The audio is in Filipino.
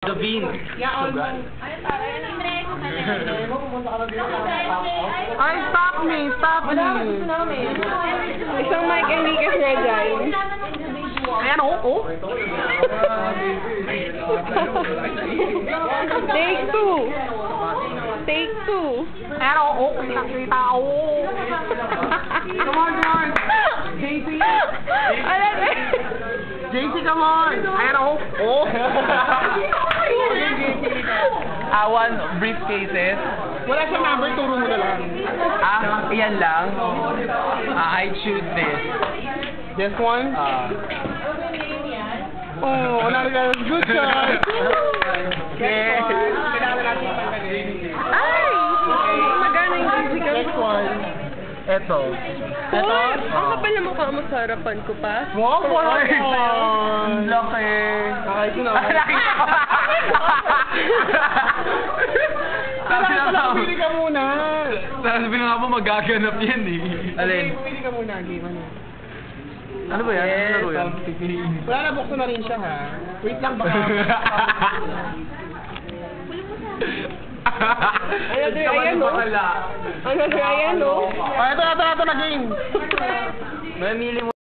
Gavin. Sugal. Ay, stop me! Stop me! Isang Mike Enriquez Regine. Ayan, oh. Take two! Take two! Ayan, oh. Kita, oh. Come on. JC. JC, come on. Ayan, oh. Awan briefcases. Wala siyang number, turo mo na lang. Iyan lang. I choose this. This one? Oh, good shot. Yes. Ay! Magana yung physical. Next one. Eto. Hoy! Ang kapal na mukha mo sa harapan ko pa. Wow, wala Ang laki. Nakay ko na. Pili ka muna. Sabi na nga po magaganap yan eh. Alin? Pili ka muna, game ano. Ano ba yan? Ano laro yan? Wala na, bukso na rin siya ha. Wait lang baka. Ayan no? Ayan no? Ito na game. Mamili mo.